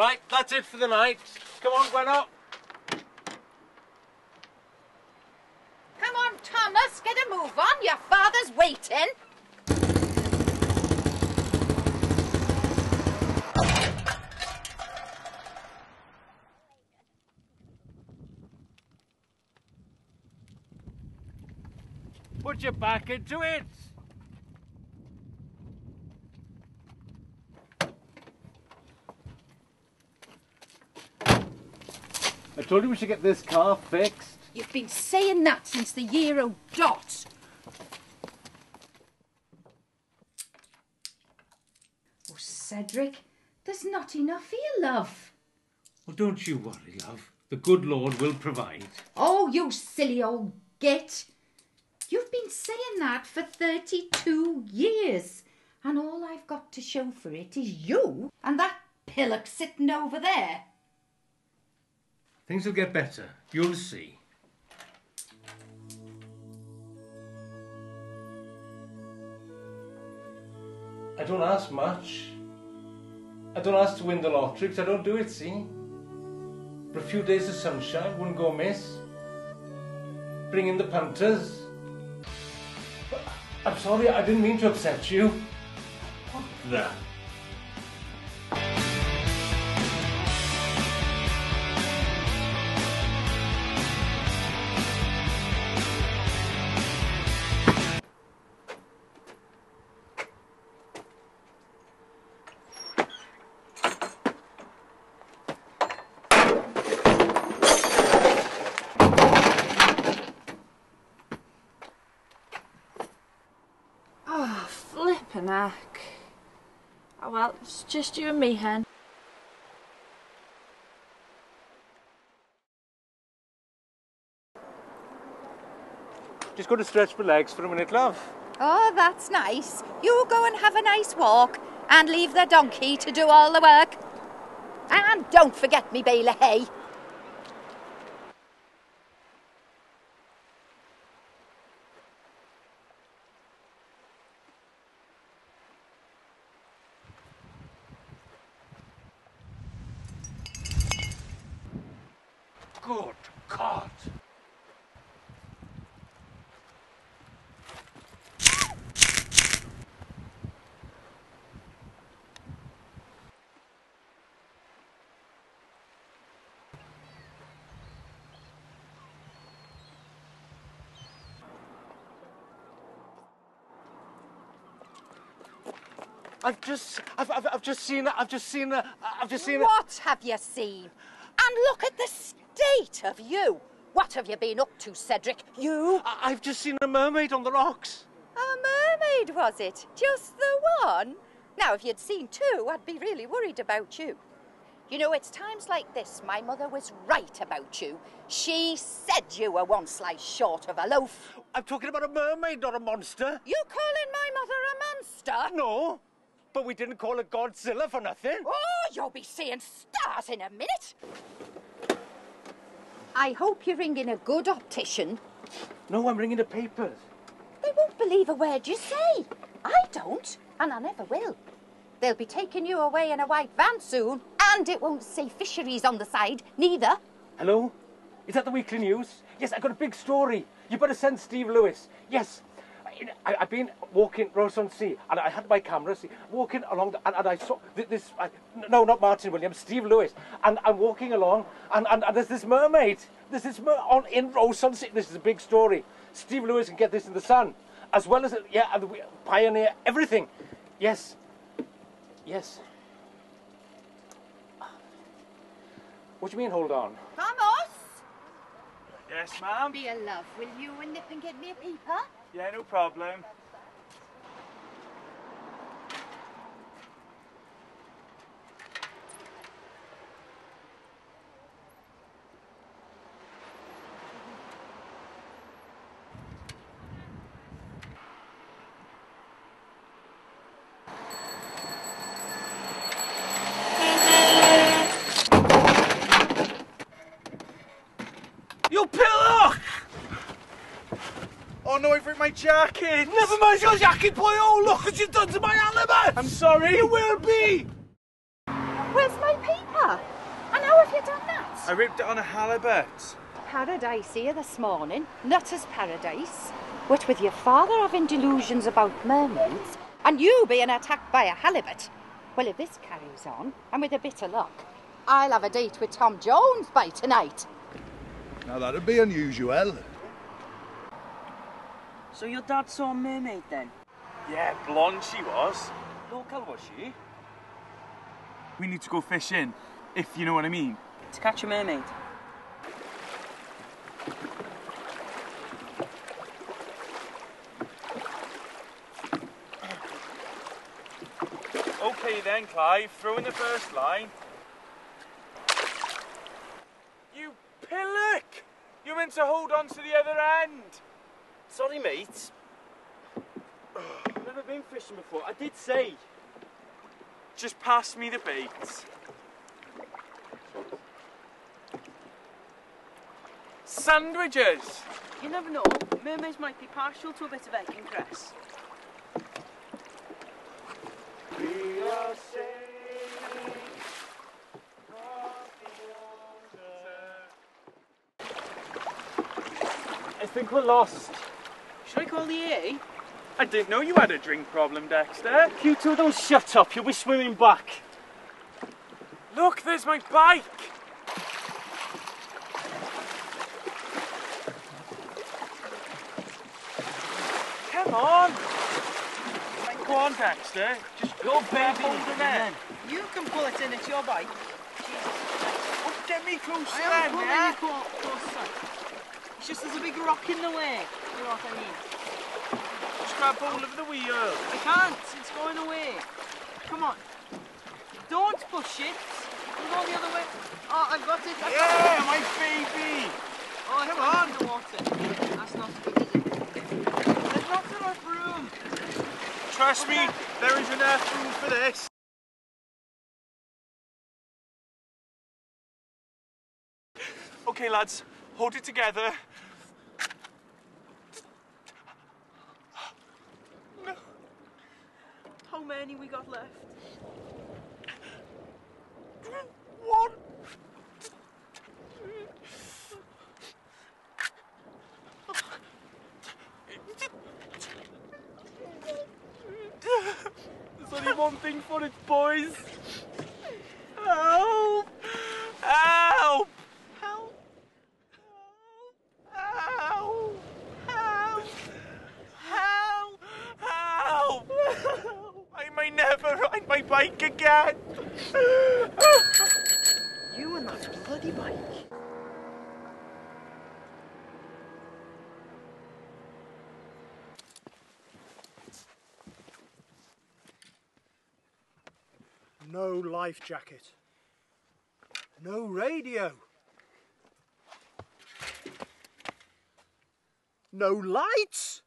Right, that's it for the night. Come on, Gwenno. Come on, Thomas, get a move on. Your father's waiting. Put your back into it. I told you we should get this car fixed. You've been saying that since the year o' dot. Oh, Cedric, there's not enough here, love. Well, don't you worry, love. The good Lord will provide. Oh, you silly old git. You've been saying that for 32 years. And all I've got to show for it is you and that pillock sitting over there. Things will get better. You'll see. I don't ask much. I don't ask to win the lottery because I don't do it, see? But a few days of sunshine wouldn't go amiss. Bring in the punters. But I'm sorry, I didn't mean to upset you. What the? Oh, flippin' heck. Oh well, it's just you and me, hen. Just going to stretch my legs for a minute, love. Oh, that's nice. You go and have a nice walk and leave the donkey to do all the work. And don't forget me bale of hay. Good God. I've just seen. What have you seen? And look at the state of you. What have you been up to, Cedric? You? I've just seen a mermaid on the rocks. A mermaid, was it? Just the one? Now, if you'd seen two, I'd be really worried about you. You know, it's times like this my mother was right about you. She said you were one slice short of a loaf. I'm talking about a mermaid, not a monster. You calling my mother a monster? No, but we didn't call her Godzilla for nothing. Oh, you'll be seeing stars in a minute. I hope you're ringing a good optician. No, I'm ringing the papers. They won't believe a word you say. I don't, and I never will. They'll be taking you away in a white van soon, and it won't say fisheries on the side, neither. Hello? Is that the weekly news? Yes, I got a big story. You better send Steve Lewis. Yes. I've been walking Ross-on-Sea, and I had my camera, walking along, and I saw this, no, not Martin Williams, Steve Lewis, and I'm walking along, and there's this mermaid, in Ross-on-Sea. This is a big story. Steve Lewis can get this in the Sun, as well as, and the Pioneer, everything. Yes. Yes. What do you mean, hold on? Thomas? Yes, ma'am? Be a love, will you nip and get me a peeper? Yeah, no problem. You pillock! Oh no, I've ripped my jacket! Never mind your jacket, boy! Oh, look what you've done to my alibi! I'm sorry! You will be! Where's my paper? you done that? I ripped it on a halibut. Paradise here this morning. Nutter's paradise. What with your father having delusions about mermaids and you being attacked by a halibut. Well, if this carries on, and with a bit of luck, I'll have a date with Tom Jones by tonight. Now that'd be unusual. So your dad saw a mermaid then? Yeah, blonde she was. Local was she? We need to go fishing, if you know what I mean. To catch a mermaid? Okay then, Clive, throw in the first line. You pillock! You're meant to hold on to the other end. Sorry, mate. I've never been fishing before. I did say. Just pass me the bait. Sandwiches! You never know. Mermaids might be partial to a bit of egg and cress. We are sailing across the water. I think we're lost. Should I call the EA? I didn't know you had a drink problem, Dexter. You two don't shut up. You'll be swimming back. Look, there's my bike. Come on. Go on, Dexter. Just go, baby. Hold it in. You can pull it in, it's your bike. Oh, get me closer I then, am pulling yeah? you closer. It's just there's a big rock in the way. You know what I mean? Just grab hold of the wheel. I can't, it's going away. Come on. Don't push it. Go the other way. Oh, I got it. Yeah, my baby. Oh, Come on. The water. That's not good, is it? There's not enough room. Trust me, there is enough room for this. Okay, lads, hold it together. No. How many we got left? One. There's only one thing for it, boys. Help! Help! Help! Help! Help! Help! Help! I may never ride my bike again. You and that bloody bike. No life jacket. No radio. No lights.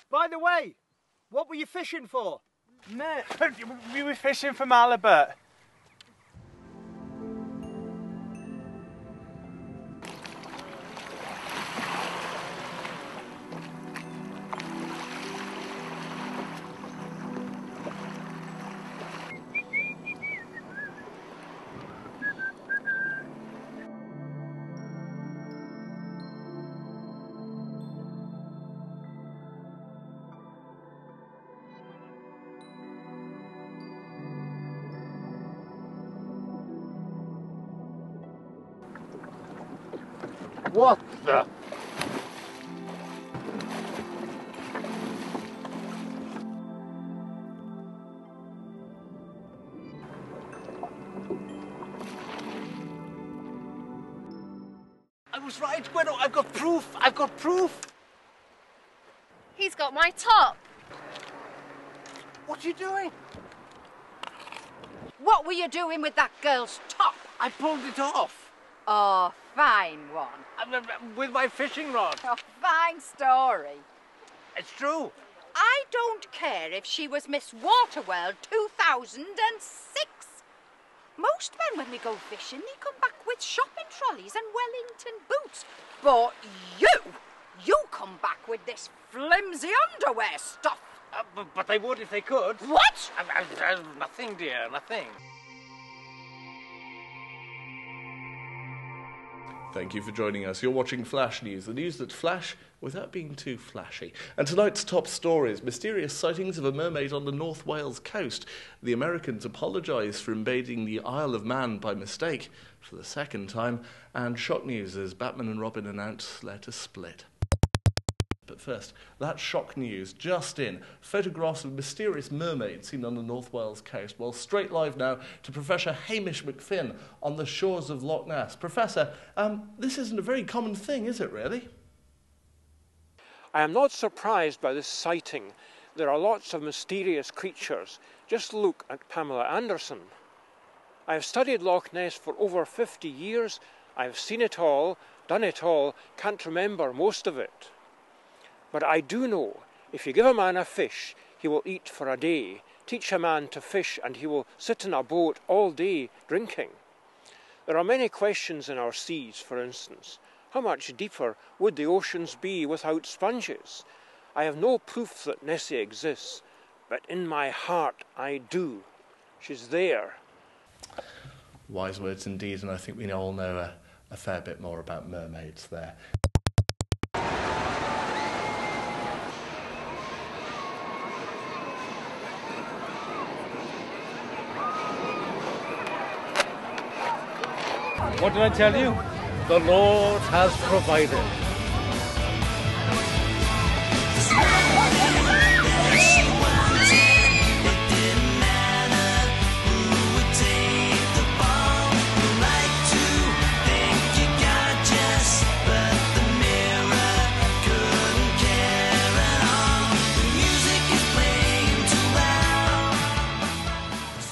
By the way, what were you fishing for? We were fishing for halibut. What the? I was right, Gwenno. I've got proof. I've got proof. He's got my top. What are you doing? What were you doing with that girl's top? I pulled it off. Oh, fine one. With my fishing rod. A fine story. It's true. I don't care if she was Miss Waterworld 2006. Most men, when they go fishing, they come back with shopping trolleys and Wellington boots. But you come back with this flimsy underwear stuff. But they would if they could. What? Nothing, dear, nothing. Thank you for joining us. You're watching Flash News, the news that flash without being too flashy. And tonight's top stories: mysterious sightings of a mermaid on the North Wales coast. The Americans apologise for invading the Isle of Man by mistake for the second time. And shock news as Batman and Robin announce they're to split. But first, that shock news just in. Photographs of a mysterious mermaid seen on the North Wales coast. Well, straight live now to Professor Hamish McFinn on the shores of Loch Ness. Professor, this isn't a very common thing, is it really? I am not surprised by this sighting. There are lots of mysterious creatures. Just look at Pamela Anderson. I have studied Loch Ness for over 50 years. I have seen it all, done it all, can't remember most of it. But I do know, if you give a man a fish, he will eat for a day. Teach a man to fish and he will sit in a boat all day drinking. There are many questions in our seas, for instance. How much deeper would the oceans be without sponges? I have no proof that Nessie exists, but in my heart I do. She's there. Wise words indeed, and I think we all know a fair bit more about mermaids there. What did I tell you? The Lord has provided.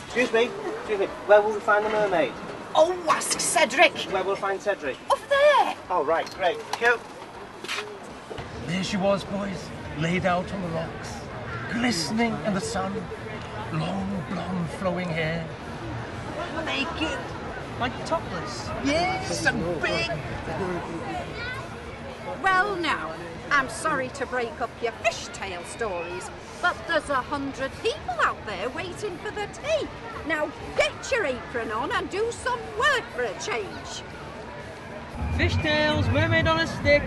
Excuse me, where will we find the mermaid? Oh, ask Cedric. Where will we find Cedric? Up there. Oh, right, great. Thank you. There she was, boys, laid out on the rocks, glistening in the sun, long blonde flowing hair, naked, like topless. Yes, and big. Well now, I'm sorry to break up your fishtail stories, but there's 100 people out there waiting for the tea. Now get your apron on and do some work for a change. Fishtails, mermaid on a stick.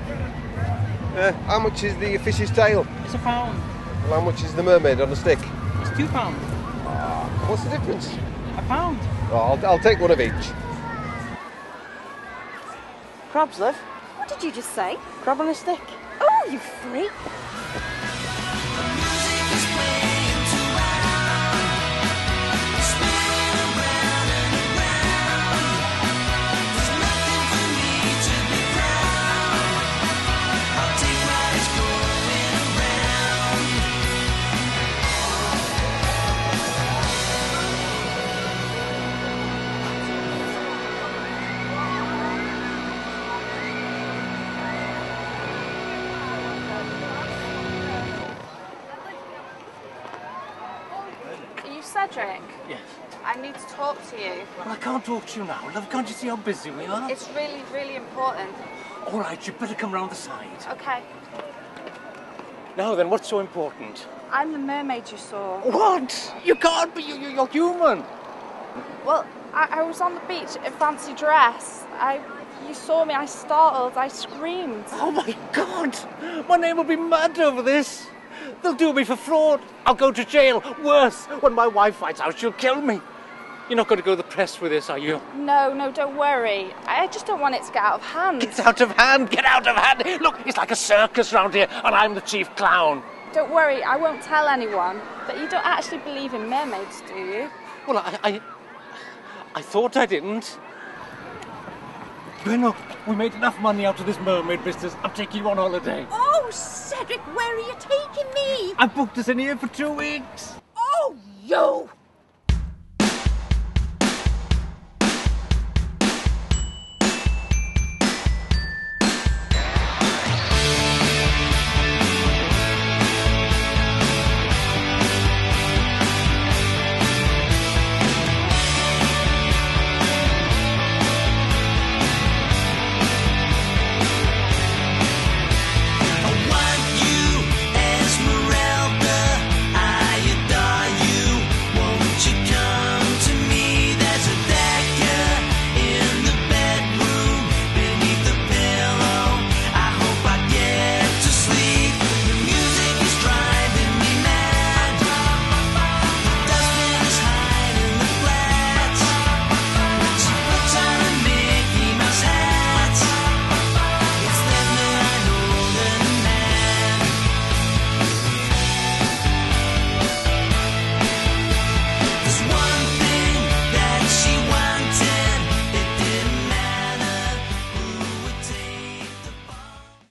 How much is the fish's tail? It's £1. Well, how much is the mermaid on a stick? It's £2. What's the difference? £1. Oh, I'll take one of each. Crabs, Liv. What did you just say? Crab on a stick. Oh, you freak! Cedric, Yes. I need to talk to you. Well, I can't talk to you now, love. Can't you see how busy we are? It's really, really important. All right, you better come round the side. Okay. Now then, what's so important? I'm the mermaid you saw. What? You can't be. You're human. Well, I was on the beach in fancy dress. You saw me, I startled, I screamed. Oh my God! My name will be mad over this. They'll do me for fraud. I'll go to jail. Worse, when my wife finds out, she'll kill me. You're not going to go to the press with this, are you? No, don't worry. I just don't want it to get out of hand. Get out of hand! Get out of hand! Look, it's like a circus round here, and I'm the chief clown. Don't worry, I won't tell anyone. But you don't actually believe in mermaids, do you? Well, I thought I didn't. Bueno, we made enough money out of this mermaid business. I'm taking you on holiday. Oh, Cedric, where are you taking me? I booked us in here for 2 weeks. Oh, you!